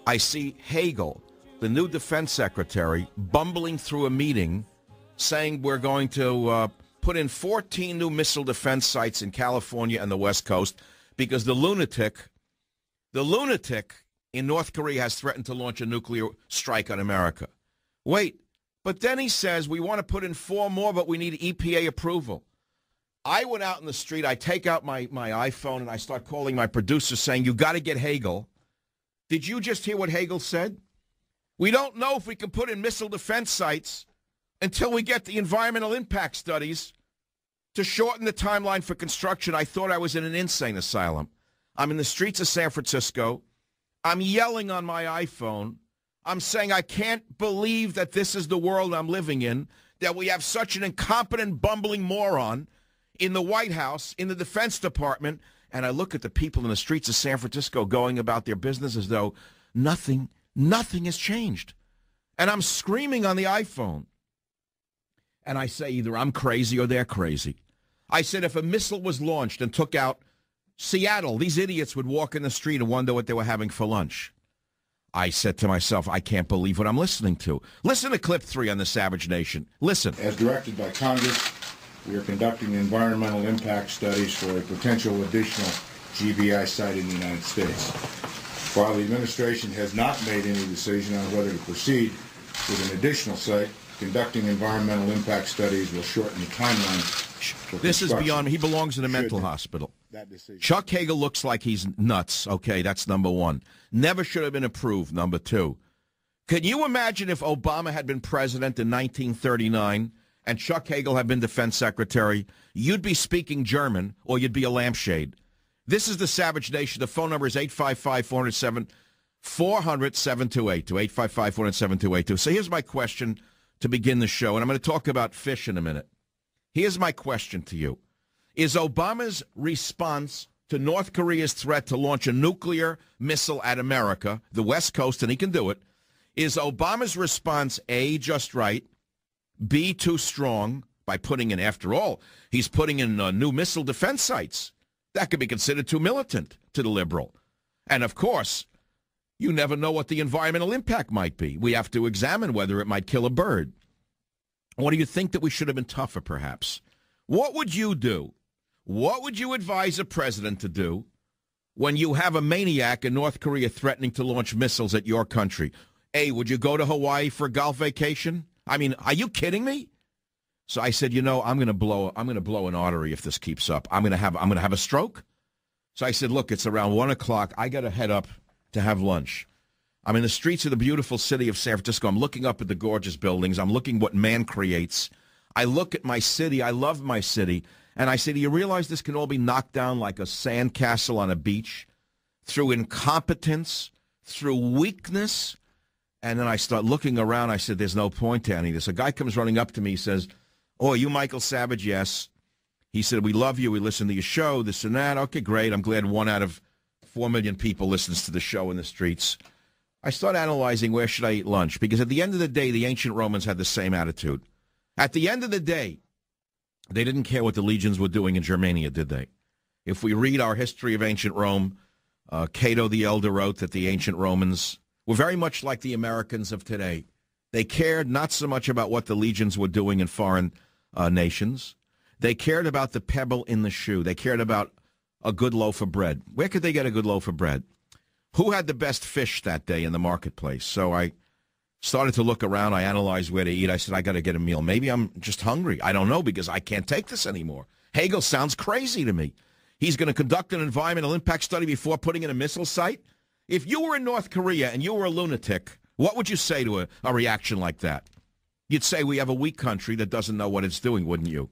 I see Hagel, the new defense secretary, bumbling through a meeting saying we're going to put in 14 new missile defense sites in California and the West Coast because the lunatic in North Korea has threatened to launch a nuclear strike on America. Wait, but then he says we want to put in 4 more, but we need EPA approval. I went out in the street, I take out my iPhone, and I start calling my producer saying, you got to get Hagel. Did you just hear what Hagel said? We don't know if we can put in missile defense sites until we get the environmental impact studies to shorten the timeline for construction. I thought I was in an insane asylum. I'm in the streets of San Francisco. I'm yelling on my iPhone. I'm saying I can't believe that this is the world I'm living in, that we have such an incompetent, bumbling moron in the White House, in the Defense Department, and I look at the people in the streets of San Francisco going about their business as though nothing has changed. And I'm screaming on the iPhone. And I say either I'm crazy or they're crazy. I said if a missile was launched and took out Seattle, these idiots would walk in the street and wonder what they were having for lunch. I said to myself, I can't believe what I'm listening to. Listen to clip 3 on the Savage Nation. Listen. As directed by Congress, we are conducting environmental impact studies for a potential additional GBI site in the United States. While the administration has not made any decision on whether to proceed with an additional site, conducting environmental impact studies will shorten the timeline. This is beyond. He belongs in a mental hospital. Chuck Hagel looks like he's nuts. Okay, that's number 1. Never should have been approved, number 2. Can you imagine if Obama had been president in 1939 and Chuck Hagel had been defense secretary? You'd be speaking German or you'd be a lampshade. This is the Savage Nation. The phone number is 855-407-7282, 855-407-7282. So here's my question to begin the show, and I'm going to talk about fish in a minute. Here's my question to you. Is Obama's response to North Korea's threat to launch a nuclear missile at America, the West Coast, and he can do it, is Obama's response A, just right, B, too strong by putting in, after all, he's putting in new missile defense sites. That could be considered too militant to the liberal. And, of course, you never know what the environmental impact might be. We have to examine whether it might kill a bird. Or do you think that we should have been tougher, perhaps? What would you do? What would you advise a president to do when you have a maniac in North Korea threatening to launch missiles at your country? A, would you go to Hawaii for a golf vacation? I mean, are you kidding me? So I said, I'm going to blow an artery if this keeps up. I'm going to have a stroke. So I said, look, it's around 1 o'clock. I got to head up to have lunch. I'm in the streets of the beautiful city of San Francisco. I'm looking up at the gorgeous buildings. I'm looking what man creates. I look at my city. I love my city. And I say, do you realize this can all be knocked down like a sandcastle on a beach through incompetence, through weakness? And then I start looking around. I said, there's no point to any of this. A guy comes running up to me. He says, oh, are you Michael Savage? Yes. He said, we love you. We listen to your show, this and that. Okay, great. I'm glad 1 out of 4 million people listens to the show in the streets. I start analyzing where should I eat lunch, because at the end of the day, the ancient Romans had the same attitude. At the end of the day, they didn't care what the legions were doing in Germania, did they? If we read our history of ancient Rome, Cato the Elder wrote that the ancient Romans were very much like the Americans of today. They cared not so much about what the legions were doing in foreign nations. They cared about the pebble in the shoe. They cared about a good loaf of bread. Where could they get a good loaf of bread? Who had the best fish that day in the marketplace? So I started to look around. I analyzed where to eat. I said, I got to get a meal. Maybe I'm just hungry. I don't know, because I can't take this anymore. Hagel sounds crazy to me. He's going to conduct an environmental impact study before putting in a missile site? If you were in North Korea and you were a lunatic, what would you say to a reaction like that? You'd say we have a weak country that doesn't know what it's doing, wouldn't you?